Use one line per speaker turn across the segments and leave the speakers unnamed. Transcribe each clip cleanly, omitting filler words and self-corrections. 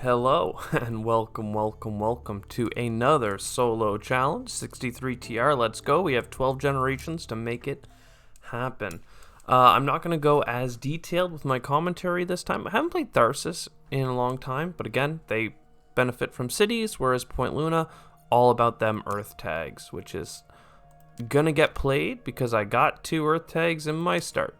Hello and welcome to another solo challenge. 63 TR, let's go. We have 12 generations to make it happen. I'm not going to go as detailed with my commentary this time. I haven't played Tharsis in a long time, but again, they benefit from cities, whereas Point Luna, all about them Earth tags, which is going to get played because I got 2 Earth tags in my start.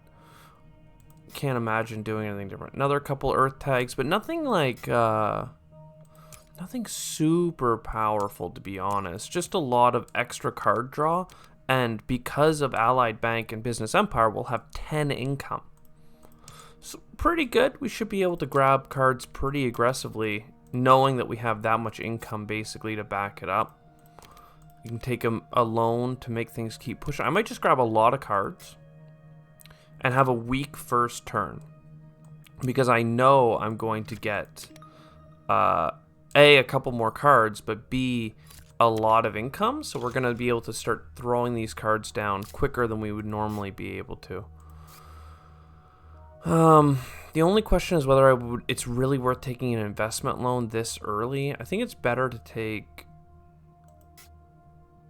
Can't imagine doing anything different. Another couple Earth tags, but nothing like, nothing super powerful, to be honest. Just a lot of extra card draw, and because of Allied Bank and Business Empire, we'll have 10 income. So pretty good. We should be able to grab cards pretty aggressively, knowing that we have that much income basically to back it up. You can take a loan to make things keep pushing. I might just grab a lot of cards and have a weak first turn, because I know I'm going to get A, couple more cards, but B, a lot of income, so we're going to be able to start throwing these cards down quicker than we would normally be able to. The only question is whether it's really worth taking an investment loan this early. I think it's better to take,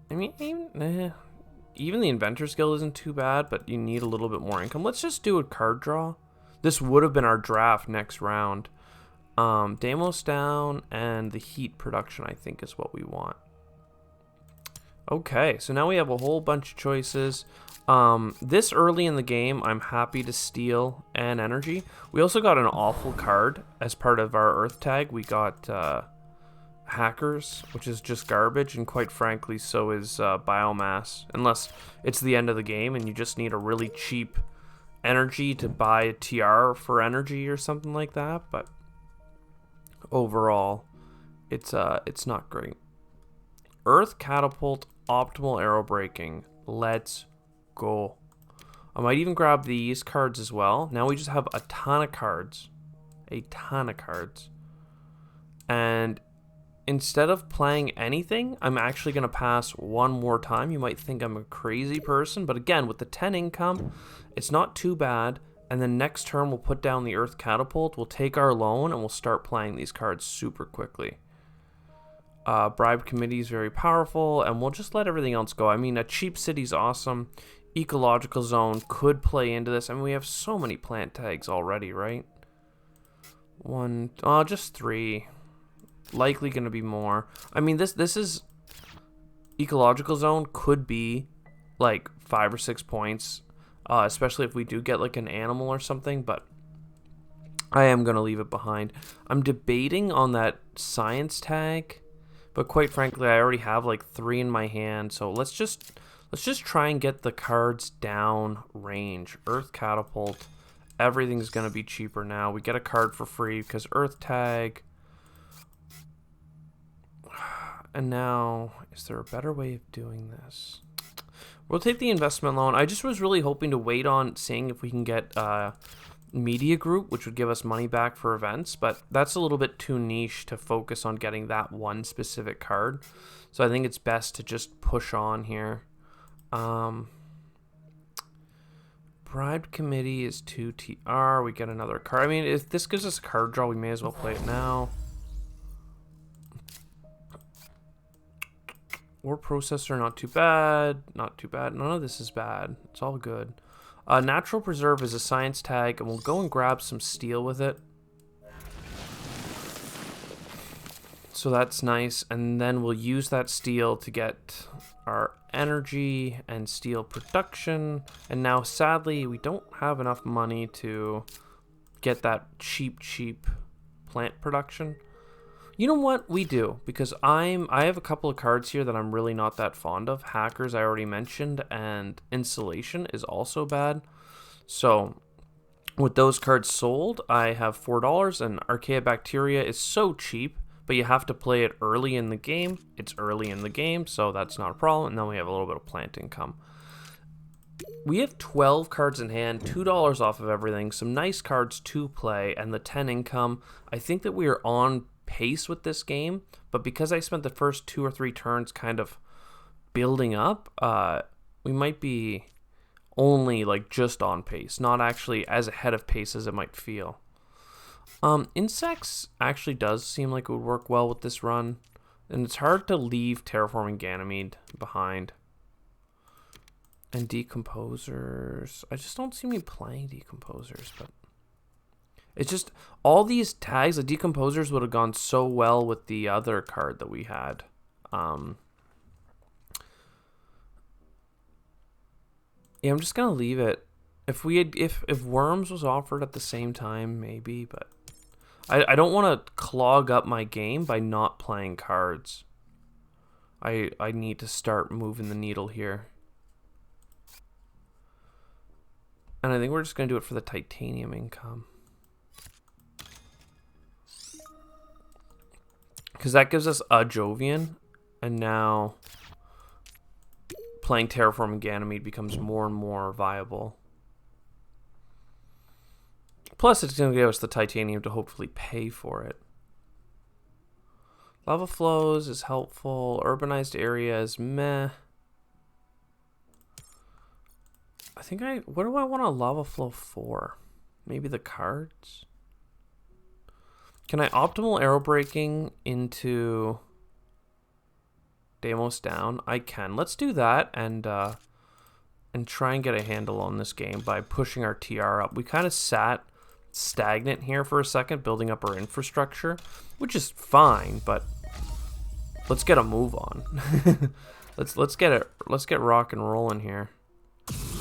I mean, even the Inventor's Guild isn't too bad, but you need a little bit more income. Let's just do a card draw. This would have been our draft next round. Deimos down, and the heat production, I think, is what we want. Okay, so now we have a whole bunch of choices. This early in the game, I'm happy to steal an energy. We also got an awful card as part of our Earth tag. We got Hackers, which is just garbage, and quite frankly so is Biomass, unless it's the end of the game and you just need a really cheap energy to buy a TR for energy or something like that. But overall it's not great. Earth Catapult, Optimal Arrow Breaking, let's go. I might even grab these cards as well. Now we just have a ton of cards, and instead of playing anything, I'm actually going to pass one more time. You might think I'm a crazy person, but again, with the 10 income, it's not too bad. And then next turn, we'll put down the Earth Catapult, we'll take our loan, and we'll start playing these cards super quickly. Bribe Committee is very powerful, and we'll just let everything else go. I mean, a cheap city's awesome. Ecological Zone could play into this. I mean, we have so many plant tags already, right? Just 3. Likely going to be more. I mean, this is Ecological Zone could be like 5 or 6 points, especially if we do get like an animal or something, but I am going to leave it behind. I'm debating on that science tag, but quite frankly, I already have like 3 in my hand, so let's just try and get the cards down range. Earth Catapult, everything's going to be cheaper now. We get a card for free because Earth tag. And now, is there a better way of doing this? We'll take the investment loan. I just was really hoping to wait on seeing if we can get Media Group, which would give us money back for events, but that's a little bit too niche to focus on getting that one specific card. So I think it's best to just push on here. Bribed Committee is 2 TR. We get another card. I mean, if this gives us a card draw, we may as well play it now. Ore Processor, not too bad. Not too bad. None of this is bad. It's all good. Natural Preserve is a science tag, and we'll go and grab some steel with it. So that's nice. And then we'll use that steel to get our energy and steel production. And now, sadly, we don't have enough money to get that cheap plant production. You know what? We do, because I have a couple of cards here that I'm really not that fond of. Hackers, I already mentioned, and Insulation is also bad. So with those cards sold, I have $4, and Archaea Bacteria is so cheap, but you have to play it early in the game. It's early in the game, so that's not a problem. And then we have a little bit of plant income. We have 12 cards in hand, $2 off of everything, some nice cards to play, and the 10 income. I think that we are on pace with this game, but because I spent the first 2 or 3 turns kind of building up, we might be only like just on pace, not actually as ahead of pace as it might feel. Insects actually does seem like it would work well with this run. And it's hard to leave Terraforming Ganymede behind. And Decomposers. I just don't see me playing Decomposers, but... It's just, all these tags, the Decomposers would have gone so well with the other card that we had. Yeah, I'm just gonna leave it. If we had, if Worms was offered at the same time, maybe, but I don't want to clog up my game by not playing cards. I need to start moving the needle here. And I think we're just gonna do it for the titanium income. Because that gives us a Jovian, and now playing Terraforming Ganymede becomes more and more viable. Plus, it's going to give us the titanium to hopefully pay for it. Lava flows is helpful. Urbanized areas, meh. I think what do I want a lava flow for? Maybe the cards? Can I optimal arrow braking into Deimos down? I can. Let's do that and try and get a handle on this game by pushing our TR up. We kind of sat stagnant here for a second, building up our infrastructure, which is fine, but let's get a move on. let's get rock and rolling here.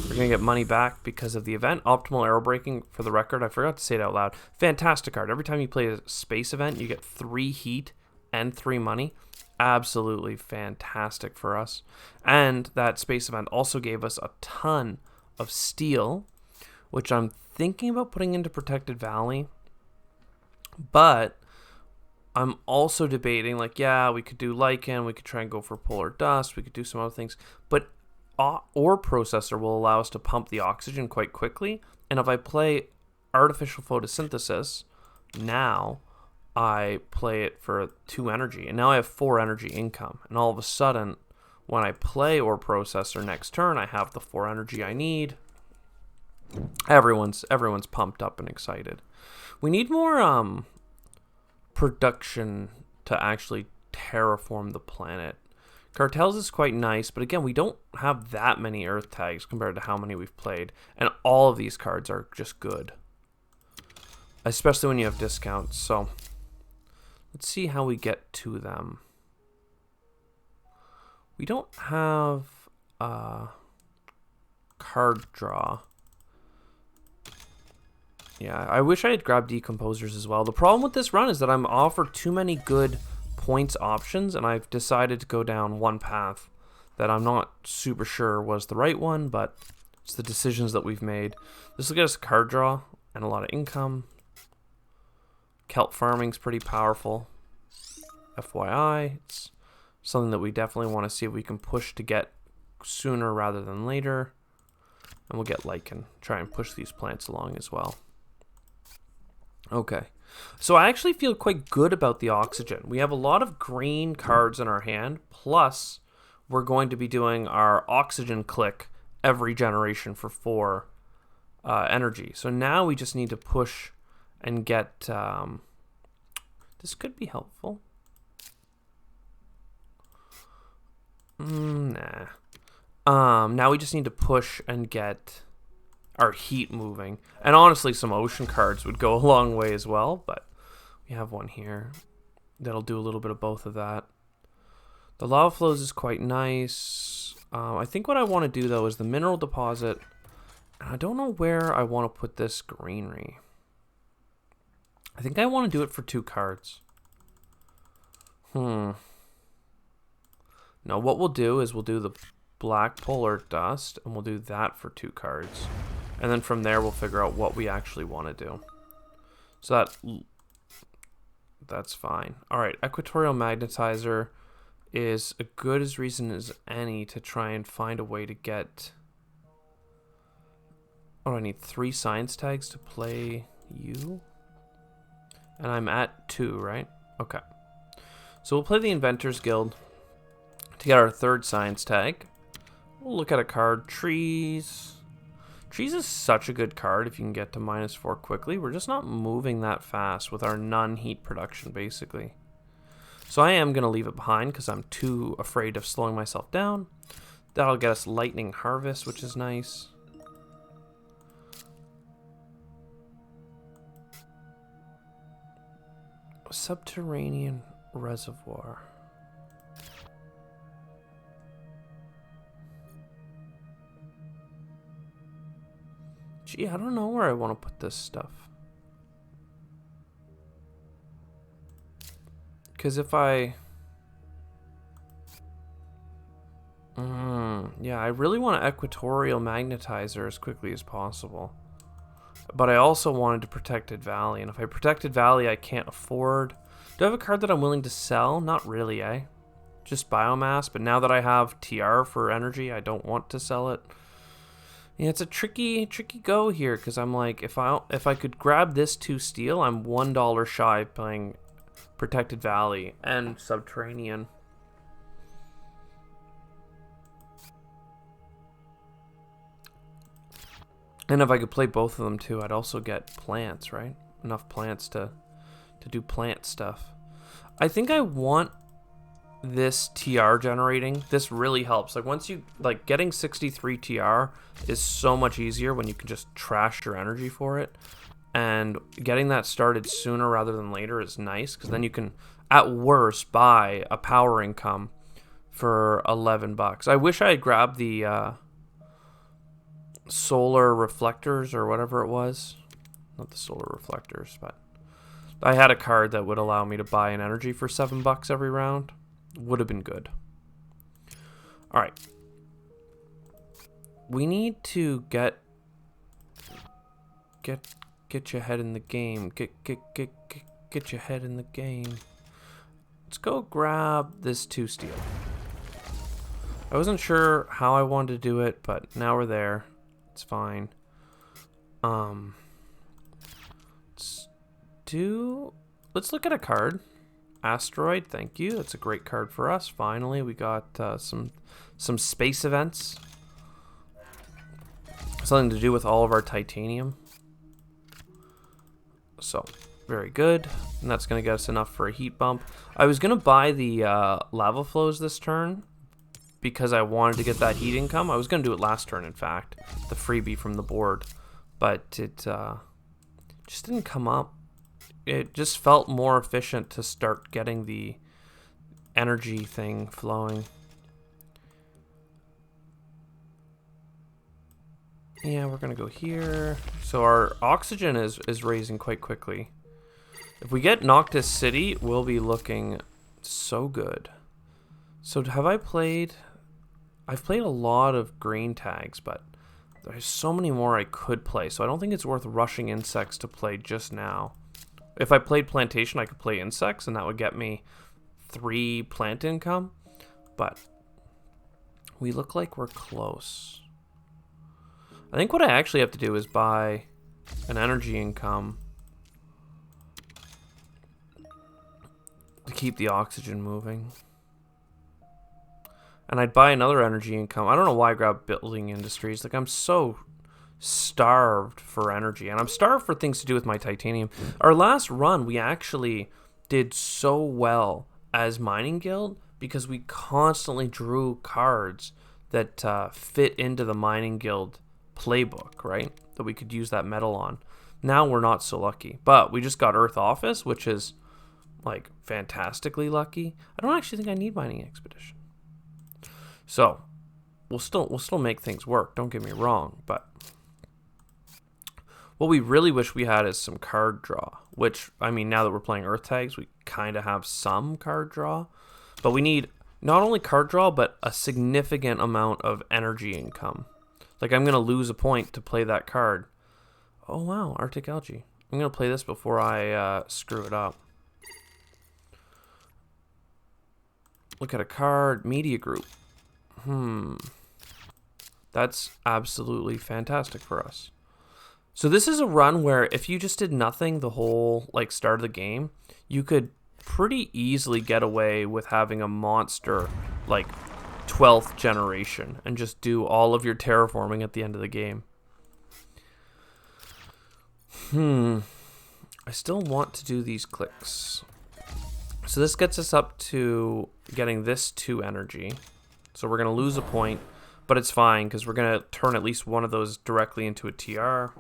We're gonna get money back because of the event. Optimal arrow braking, for the record, I forgot to say it out loud. Fantastic card. Every time you play a space event, you get 3 heat and 3 money. Absolutely fantastic for us. And that space event also gave us a ton of steel, which I'm thinking about putting into Protected Valley. But I'm also debating, like, yeah, we could do Lichen, we could try and go for Polar Dust, we could do some other things, but Ore Processor will allow us to pump the oxygen quite quickly. And if I play Artificial Photosynthesis, now I play it for 2 energy, and now I have 4 energy income. And all of a sudden, when I play Ore Processor next turn, I have the 4 energy I need. Everyone's pumped up and excited. We need more production to actually terraform the planet. Cartels is quite nice, but again, we don't have that many Earth tags compared to how many we've played. And all of these cards are just good. Especially when you have discounts. So, let's see how we get to them. We don't have card draw. Yeah, I wish I had grabbed Decomposers as well. The problem with this run is that I'm offered too many good points options, and I've decided to go down one path that I'm not super sure was the right one, but it's the decisions that we've made. This will get us a card draw and a lot of income. Kelp farming's pretty powerful. FYI, it's something that we definitely want to see if we can push to get sooner rather than later. And we'll get Lichen, try and push these plants along as well. Okay. So I actually feel quite good about the oxygen. We have a lot of green cards in our hand, plus we're going to be doing our oxygen click every generation for 4 energy. So now we just need to push and get... this could be helpful. Nah. Now we just need to push and get our heat moving. And honestly, some ocean cards would go a long way as well, but we have one here that'll do a little bit of both of that. The lava flows is quite nice. I think what I want to do, though, is the mineral deposit. And I don't know where I want to put this greenery. I think I want to do it for 2 cards. No, what we'll do is we'll do the black polar dust, and we'll do that for 2 cards. And then from there, we'll figure out what we actually want to do. So that's fine. All right, Equatorial Magnetizer is as good as reason as any to try and find a way to get... Oh, I need 3 science tags to play you? And I'm at 2, right? Okay. So we'll play the Inventors Guild to get our 3rd science tag. We'll look at a card. Trees. Cheese is such a good card if you can get to -4 quickly. We're just not moving that fast with our non-heat production, basically. So I am going to leave it behind because I'm too afraid of slowing myself down. That'll get us Lightning Harvest, which is nice. Subterranean Reservoir. Gee, I don't know where I want to put this stuff. Because if I... yeah, I really want to Equatorial Magnetizer as quickly as possible. But I also wanted to Protected Valley. And if I Protected Valley, I can't afford... Do I have a card that I'm willing to sell? Not really, eh? Just Biomass. But now that I have TR for energy, I don't want to sell it. Yeah, it's a tricky go here. Because I'm like, if I could grab this 2 steel, I'm $1 shy playing Protected Valley and Subterranean. And if I could play both of them too, I'd also get plants, right? Enough plants to do plant stuff. I think I want this TR generating. This really helps. Like once you, like getting 63 TR is so much easier when you can just trash your energy for it. And getting that started sooner rather than later is nice because then you can, at worst, buy a power income for $11. I wish I had grabbed the solar reflectors or whatever it was. Not the solar reflectors, but I had a card that would allow me to buy an energy for $7 every round. Would have been good. All right. We need to get your head in the game. Get your head in the game. Let's go grab this 2 steel. I wasn't sure how I wanted to do it, but now we're there. It's fine. Let's look at a card. Asteroid, thank you. That's a great card for us. Finally, we got some space events. Something to do with all of our titanium. So, very good. And that's going to get us enough for a heat bump. I was going to buy the lava flows this turn because I wanted to get that heat income. I was going to do it last turn, in fact. The freebie from the board. But it just didn't come up. It just felt more efficient to start getting the energy thing flowing. Yeah, we're going to go here. So our oxygen is raising quite quickly. If we get Noctis City, we'll be looking so good. So have I played... I've played a lot of green tags, but there's so many more I could play. So I don't think it's worth rushing insects to play just now. If I played plantation, I could play insects, and that would get me 3 plant income. But we look like we're close. I think what I actually have to do is buy an energy income to keep the oxygen moving. And I'd buy another energy income. I don't know why I grabbed building industries. Like, I'm so starved for energy. And I'm starved for things to do with my titanium. Our last run, we actually did so well as Mining Guild because we constantly drew cards that fit into the Mining Guild playbook, right? That we could use that metal on. Now we're not so lucky. But we just got Earth Office, which is, like, fantastically lucky. I don't actually think I need Mining Expedition. So, we'll still make things work, don't get me wrong, but what we really wish we had is some card draw, which, I mean, now that we're playing Earth Tags, we kind of have some card draw, but we need not only card draw, but a significant amount of energy income. Like, I'm going to lose a point to play that card. Oh, wow, Arctic Algae. I'm going to play this before I screw it up. Look at a card, Media Group. That's absolutely fantastic for us. So this is a run where if you just did nothing the whole like start of the game, you could pretty easily get away with having a monster like 12th generation and just do all of your terraforming at the end of the game. I still want to do these clicks. So this gets us up to getting this 2 energy. So we're going to lose a point, but it's fine because we're going to turn at least one of those directly into a TR.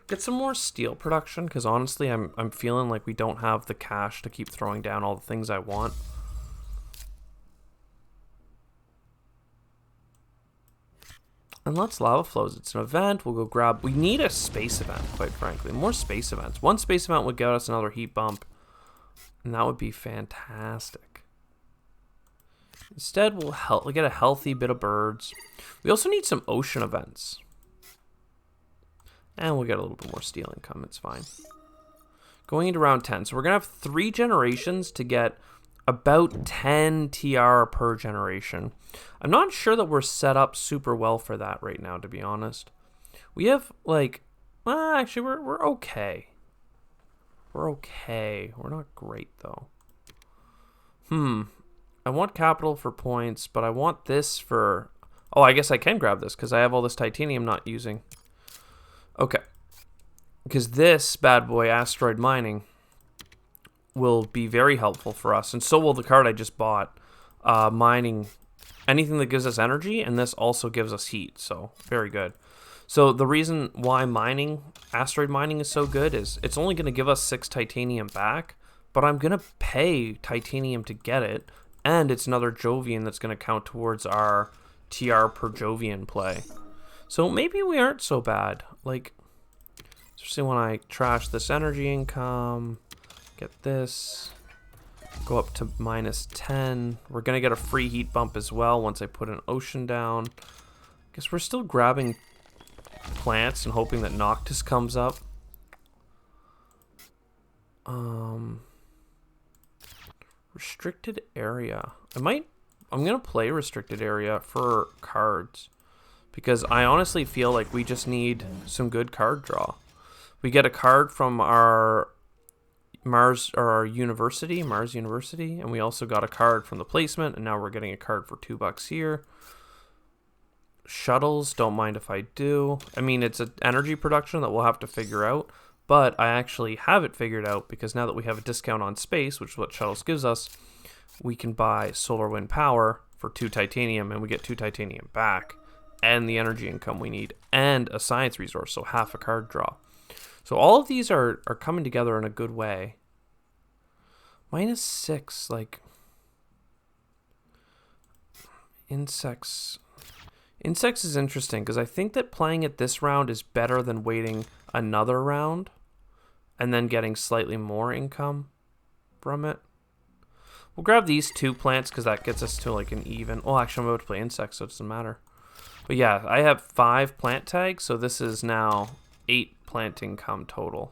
Get some more steel production because honestly I'm feeling like we don't have the cash to keep throwing down all the things I want. And let's lava flows. It's an event. We'll go grab. We need a space event, quite frankly. More space events. One space event would get us another heat bump, and that would be fantastic. Instead, we'll get a healthy bit of birds. We also need some ocean events, and we'll get a little bit more steel income. It's fine. Going into round 10, so we're gonna have 3 generations to get about 10 TR per generation. I'm not sure that we're set up super well for that right now, to be honest. We have, like, actually, we're okay. We're okay. We're not great, though. I want capital for points, but I want this for... Oh, I guess I can grab this, because I have all this titanium not using. Okay. Because this bad boy, asteroid mining, will be very helpful for us, and so will the card I just bought. Mining anything that gives us energy, and this also gives us heat, so very good. So the reason why asteroid mining is so good is it's only going to give us 6 titanium back, but I'm going to pay titanium to get it, and it's another Jovian that's going to count towards our TR per Jovian play. So maybe we aren't so bad, like, especially when I trash this energy income. Get this, go up to -10. We're gonna get a free heat bump as well once I put an ocean down. Guess we're still grabbing plants and hoping that Noctis comes up. Restricted area. I'm gonna play restricted area for cards because I honestly feel like we just need some good card draw. We get a card from our Mars University, and we also got a card from the placement, and now we're getting a card for $2 here. Shuttles, don't mind if I do. I mean, it's an energy production that we'll have to figure out, but I actually have it figured out because now that we have a discount on space, which is what shuttles gives us, we can buy solar wind power for 2 titanium, and we get 2 titanium back, and the energy income we need, and a science resource, so half a card draw. So all of these are coming together in a good way. -6, like... Insects is interesting, because I think that playing it this round is better than waiting another round and then getting slightly more income from it. We'll grab these 2 plants, because that gets us to like an even... Oh, actually, I'm about to play insects, so it doesn't matter. But yeah, I have 5 plant tags, so this is now 8 plant income total,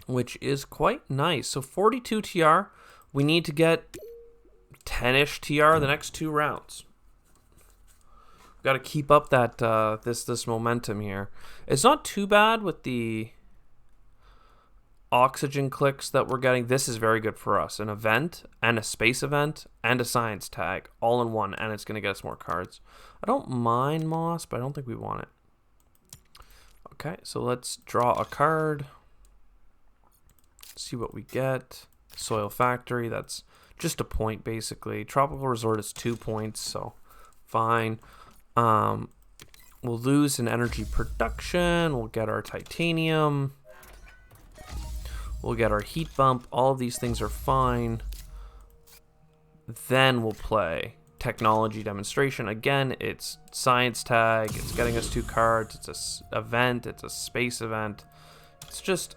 which is quite nice. So 42 TR. We need to get 10-ish TR the next 2 rounds. We've got to keep up that this momentum here. It's not too bad with the oxygen clicks that we're getting. This is very good for us. An event and a space event and a science tag all in one, and it's going to get us more cards. I don't mind moss, but I don't think we want it. Okay, so let's draw a card. See what we get. Soil Factory, that's just a point basically. Tropical Resort is 2 points, so fine. We'll lose in energy production. We'll get our titanium. We'll get our heat bump. All of these things are fine. Then we'll play technology demonstration. Again, it's science tag. It's getting us 2 cards. It's a event. It's a space event. It's just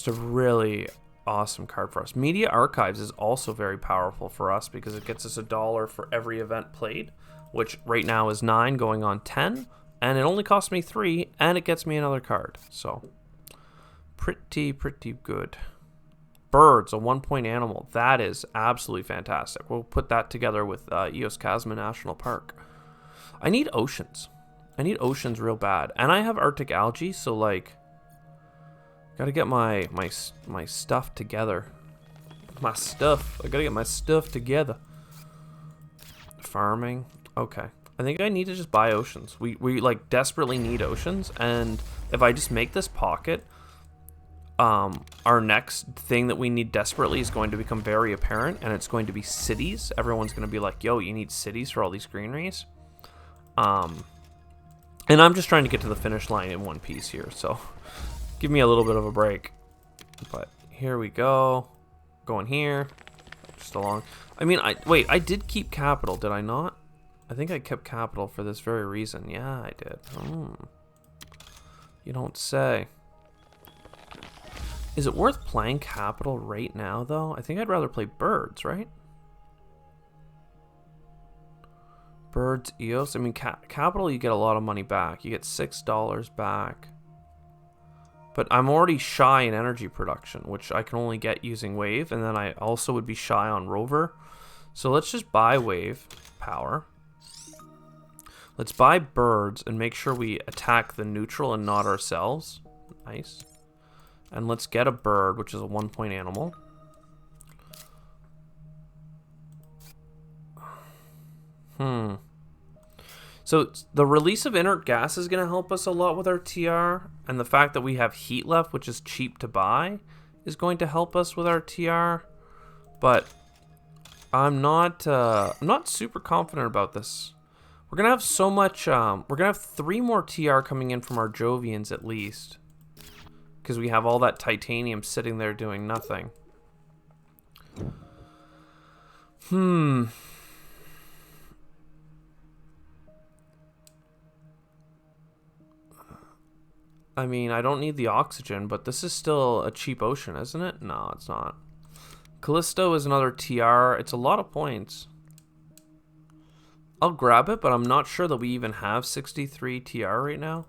a really awesome card for us. Media Archives is also very powerful for us because it gets us $1 for every event played, which right now is 9 going on 10, and it only costs me 3, and it gets me another card. So pretty good. Birds, a 1-point animal. That is absolutely fantastic. We'll put that together with Eos Chasma National Park. I need oceans. I need oceans real bad. And I have Arctic algae, so like, gotta get my stuff together. I gotta get my stuff together. Farming. Okay. I think I need to just buy oceans. We like desperately need oceans, and if I just make this pocket, our next thing that we need desperately is going to become very apparent, and it's going to be cities. Everyone's going to be like, yo, you need cities for all these greeneries. And I'm just trying to get to the finish line in one piece here, so give me a little bit of a break. But here we go. Going here. Just along. I mean, wait, I did keep capital, did I not? I think I kept capital for this very reason. Yeah, I did. You don't say. Is it worth playing capital right now, though? I think I'd rather play birds, right? Birds, EOS. I mean, capital, you get a lot of money back. You get $6 back. But I'm already shy in energy production, which I can only get using wave. And then I also would be shy on rover. So let's just buy wave power. Let's buy birds and make sure we attack the neutral and not ourselves. Nice. And let's get a bird, which is a 1-point animal. So the release of inert gas is going to help us a lot with our TR, and the fact that we have heat left, which is cheap to buy, is going to help us with our TR. But I'm not super confident about this. We're gonna have so much. We're gonna have 3 more TR coming in from our Jovians at least, because we have all that titanium sitting there doing nothing. I mean, I don't need the oxygen, but this is still a cheap ocean, isn't it? No, it's not. Callisto is another TR. It's a lot of points. I'll grab it, but I'm not sure that we even have 63 TR right now.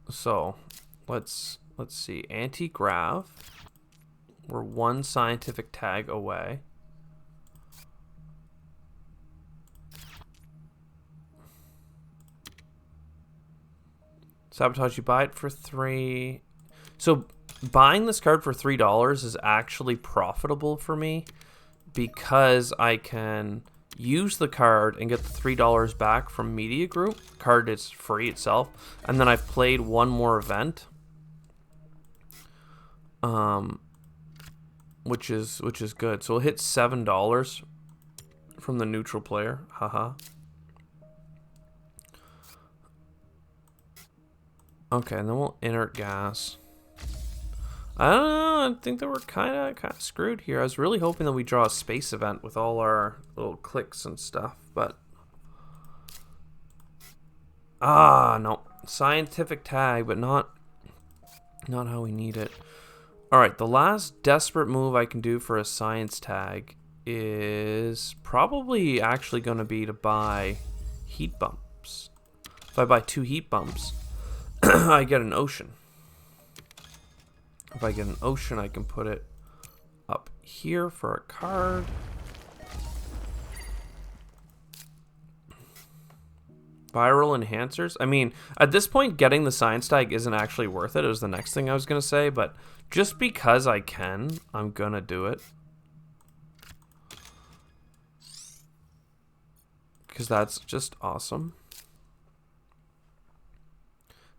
So, let's see. Anti-grav. We're 1 scientific tag away. Sabotage, you buy it for 3. So buying this card for $3 is actually profitable for me because I can use the card and get the $3 back from Media Group. The card is free itself. And then I've played 1 more event. Which is good. So we'll hit $7 from the neutral player. Haha. Okay, and then we'll inert gas. I don't know. I think that we're kind of screwed here. I was really hoping that we draw a space event with all our little clicks and stuff, but no, scientific tag, but not how we need it. All right, the last desperate move I can do for a science tag is probably actually going to be to buy heat bumps. If I buy 2 heat bumps, I get an ocean. If I get an ocean, I can put it up here for a card. Viral enhancers. I mean, at this point, getting the science tag isn't actually worth it. It was the next thing I was going to say, but just because I can, I'm going to do it. Because that's just awesome.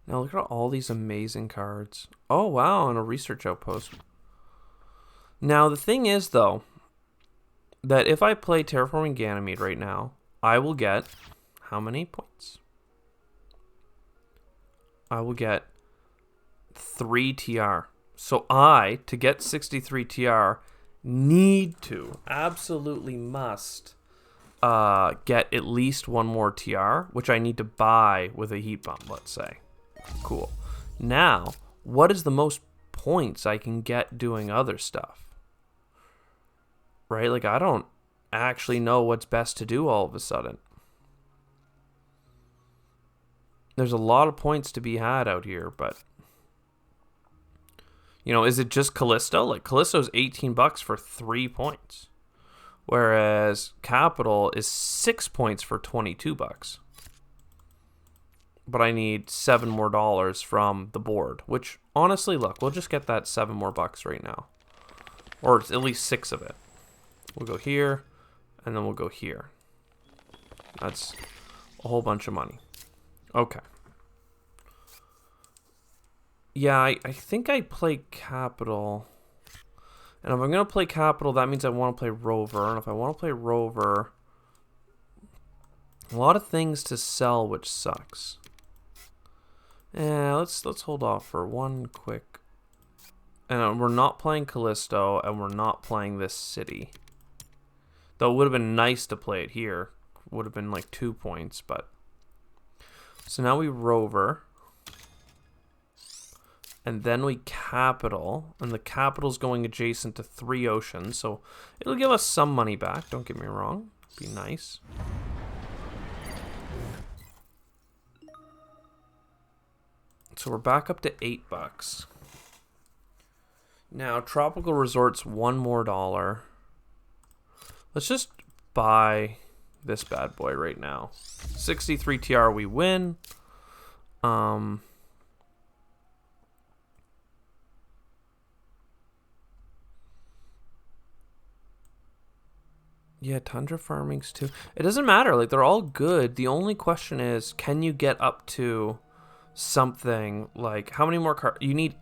Now look at all these amazing cards. Oh, wow, and a research outpost. Now, the thing is, though, that if I play Terraforming Ganymede right now, I will get how many points? I will get 3 TR. So I, to get 63 TR, absolutely must get at least 1 more TR, which I need to buy with a heat bump, let's say. Cool. Now, what is the most points I can get doing other stuff? Right? Like, I don't actually know what's best to do all of a sudden. There's a lot of points to be had out here, but you know, is it just Callisto? Like, Callisto's $18 for 3 points, whereas Capital is 6 points for $22. But I need $7 more from the board, which honestly, look, we'll just get that $7 more right now, or at least 6 of it. We'll go here, and then we'll go here. That's a whole bunch of money. Okay. Yeah, I think I play Capital. And if I'm going to play Capital, that means I want to play Rover. And if I want to play Rover, a lot of things to sell, which sucks. Yeah, let's hold off for one quick. And we're not playing Callisto, and we're not playing this city. Though it would have been nice to play it here. Would have been like 2 points, but... So now we Rover. And then we Capital. And the Capital's going adjacent to 3 oceans, so it'll give us some money back, don't get me wrong. Be nice. So we're back up to $8. Now, Tropical Resorts, $1 more. Let's just buy this bad boy right now. 63 TR, we win. Yeah, Tundra Farming's too. It doesn't matter. Like, they're all good. The only question is, can you get up to something like, how many more cards? You need...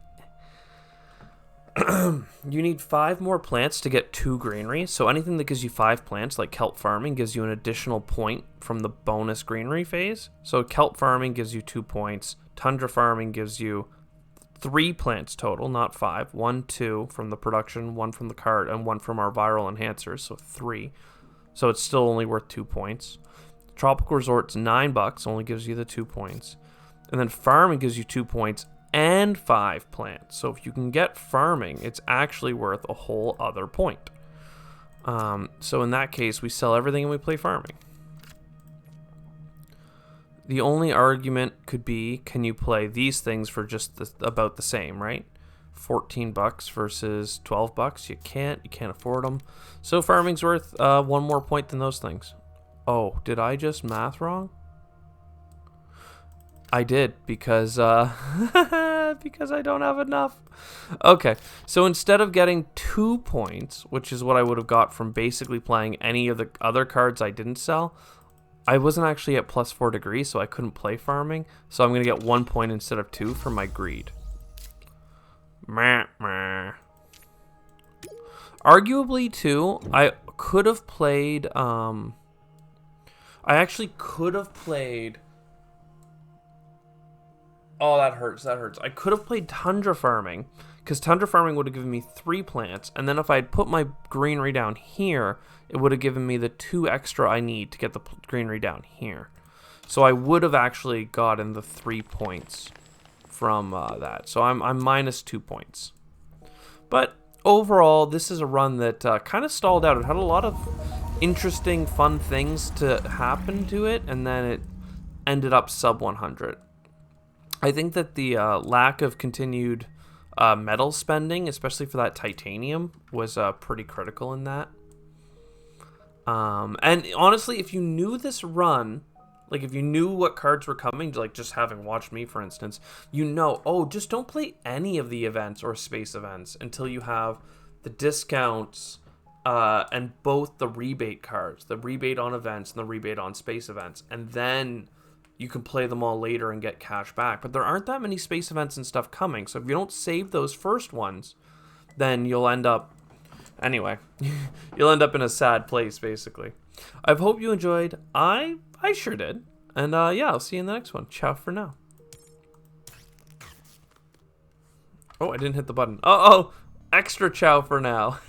you need 5 more plants to get 2 greenery. So anything that gives you 5 plants, like kelp farming, gives you an additional point from the bonus greenery phase. So kelp farming gives you 2 points. Tundra farming gives you 3 plants total, not 5. 1, 2 from the production, 1 from the card, and 1 from our viral enhancers, so 3. So it's still only worth 2 points. Tropical Resort's $9, only gives you the 2 points. And then farming gives you 2 points and 5 plants. So if you can get farming, it's actually worth a whole other point. So in that case, we sell everything and we play farming. The only argument could be, can you play these things for just about the same, right? $14 versus $12. You can't afford them. So farming's worth 1 more point than those things. Oh, did I just math wrong? I did, because because I don't have enough. Okay, so instead of getting 2 points, which is what I would have got from basically playing any of the other cards I didn't sell, I wasn't actually at +4 degrees, so I couldn't play farming. So I'm going to get 1 point instead of 2 for my greed. Meh, meh. Arguably, too, I could have played... I actually could have played... Oh, that hurts, that hurts. I could have played Tundra Farming, because Tundra Farming would have given me 3 plants, and then if I had put my greenery down here, it would have given me the 2 extra I need to get the greenery down here. So I would have actually gotten the 3 points from that. So I'm minus 2 points. But overall, this is a run that kind of stalled out. It had a lot of interesting, fun things to happen to it, and then it ended up sub 100. I think that the lack of continued metal spending, especially for that titanium, was pretty critical in that. And honestly, if you knew this run, like if you knew what cards were coming, like just having watched me, for instance, you know, oh, just don't play any of the events or space events until you have the discounts and both the rebate cards, the rebate on events and the rebate on space events, and then you can play them all later and get cash back. But there aren't that many space events and stuff coming, so if you don't save those first ones, then you'll end up... Anyway, you'll end up in a sad place, basically. I hope you enjoyed. I sure did. And yeah, I'll see you in the next one. Ciao for now. Oh, I didn't hit the button. Uh-oh! Extra ciao for now.